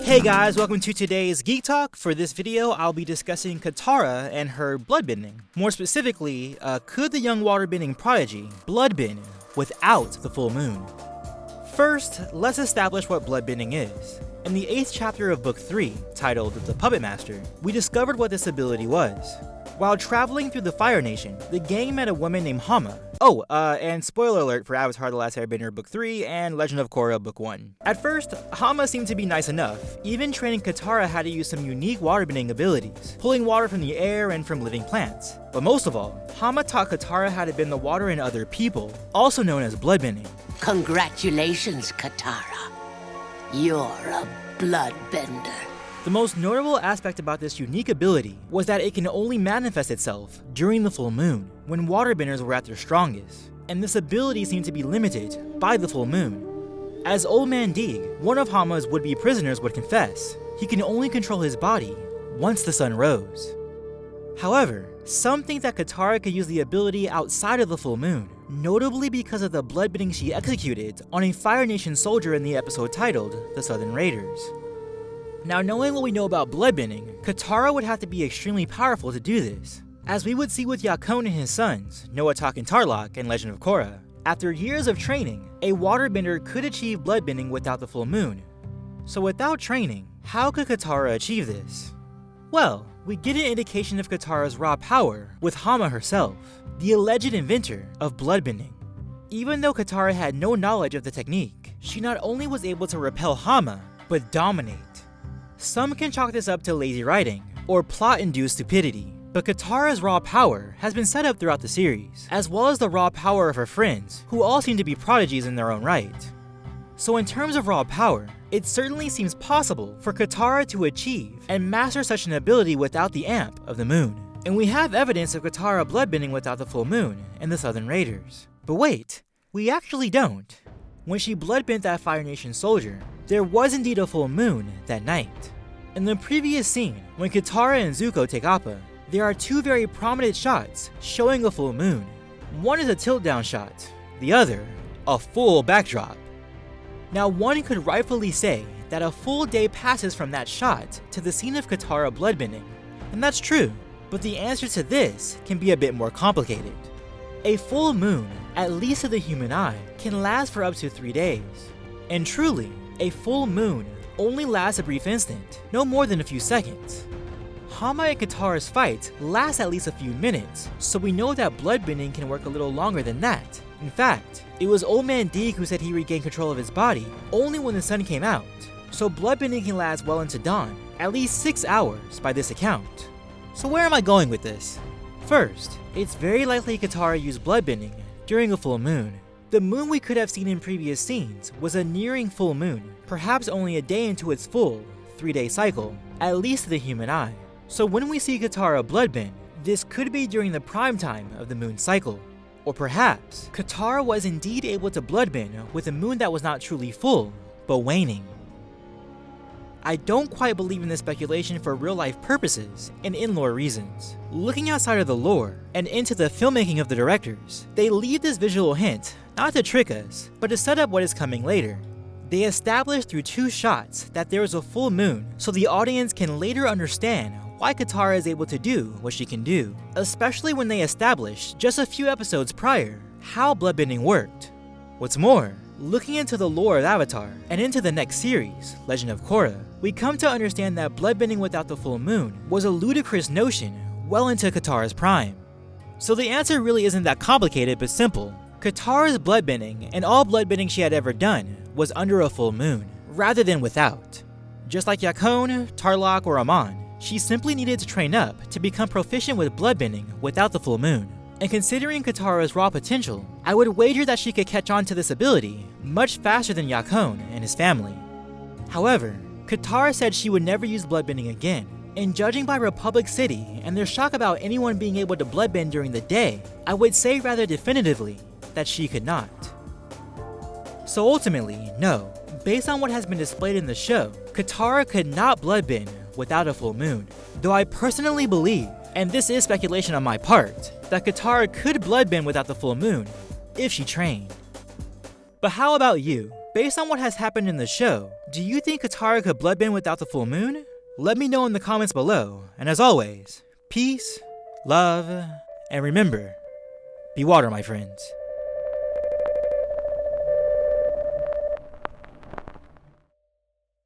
Hey guys, welcome to today's Geek Talk. For this video, I'll be discussing Katara and her bloodbending. More specifically, could the young waterbending prodigy bloodbend without the full moon? First, let's establish what bloodbending is. In the 8th chapter of Book 3, titled The Puppet Master, we discovered what this ability was. While traveling through the Fire Nation, the gang met a woman named Hama. Oh, and spoiler alert for Avatar: The Last Airbender Book 3 and Legend of Korra Book 1. At first, Hama seemed to be nice enough, even training Katara how to use some unique waterbending abilities, pulling water from the air and from living plants. But most of all, Hama taught Katara how to bend the water in other people, also known as bloodbending. Congratulations, Katara. You're a bloodbender. The most notable aspect about this unique ability was that it can only manifest itself during the full moon, when waterbenders were at their strongest, and this ability seemed to be limited by the full moon. As Old Man Deeg, one of Hama's would-be prisoners, would confess, he can only control his body once the sun rose. However, some think that Katara could use the ability outside of the full moon, notably because of the bloodbending she executed on a Fire Nation soldier in the episode titled The Southern Raiders. Now, knowing what we know about bloodbending, Katara would have to be extremely powerful to do this. As we would see with Yakone and his sons, Amon and Tarrlok in Legend of Korra, after years of training, a waterbender could achieve bloodbending without the full moon. So without training, how could Katara achieve this? Well, we get an indication of Katara's raw power with Hama herself, the alleged inventor of bloodbending. Even though Katara had no knowledge of the technique, she not only was able to repel Hama, but dominate. Some can chalk this up to lazy writing, or plot-induced stupidity, but Katara's raw power has been set up throughout the series, as well as the raw power of her friends, who all seem to be prodigies in their own right. So in terms of raw power, it certainly seems possible for Katara to achieve and master such an ability without the amp of the moon. And we have evidence of Katara bloodbending without the full moon in the Southern Raiders. But wait, we actually don't. When she bloodbent that Fire Nation soldier, there was indeed a full moon that night. In the previous scene, when Katara and Zuko take Appa, there are two very prominent shots showing a full moon. One is a tilt-down shot, the other, a full backdrop. Now, one could rightfully say that a full day passes from that shot to the scene of Katara bloodbending, and that's true, but the answer to this can be a bit more complicated. A full moon, at least to the human eye, can last for up to 3 days. And truly, a full moon only lasts a brief instant, no more than a few seconds. Hama and Katara's fight lasts at least a few minutes, so we know that bloodbending can work a little longer than that. In fact, it was Old Man Deeg who said he regained control of his body only when the sun came out, so bloodbending can last well into dawn, at least 6 hours by this account. So where am I going with this? First, it's very likely Katara used bloodbending during a full moon. The moon we could have seen in previous scenes was a nearing full moon, perhaps only a day into its full 3-day cycle, at least to the human eye. So when we see Katara bloodbend, this could be during the prime time of the moon cycle. Or perhaps, Katara was indeed able to bloodbend with a moon that was not truly full, but waning. I don't quite believe in this speculation for real-life purposes and in-lore reasons. Looking outside of the lore and into the filmmaking of the directors, they leave this visual hint not to trick us, but to set up what is coming later. They establish through 2 shots that there is a full moon, so the audience can later understand why Katara is able to do what she can do, especially when they establish just a few episodes prior how bloodbending worked. What's more, looking into the lore of Avatar and into the next series, Legend of Korra, we come to understand that bloodbending without the full moon was a ludicrous notion well into Katara's prime. So the answer really isn't that complicated but simple. Katara's bloodbending and all bloodbending she had ever done was under a full moon, rather than without. Just like Yakone, Tarrlok, or Amon, she simply needed to train up to become proficient with bloodbending without the full moon. And considering Katara's raw potential, I would wager that she could catch on to this ability much faster than Yakone and his family. However, Katara said she would never use bloodbending again, and judging by Republic City and their shock about anyone being able to bloodbend during the day, I would say rather definitively that she could not. So ultimately, no, based on what has been displayed in the show, Katara could not bloodbend without a full moon, though I personally believe, and this is speculation on my part, that Katara could bloodbend without the full moon if she trained. But how about you? based on what has happened in the show, do you think Katara could bloodbend without the full moon? Let me know in the comments below, and as always, peace, love, and remember, be water, my friends.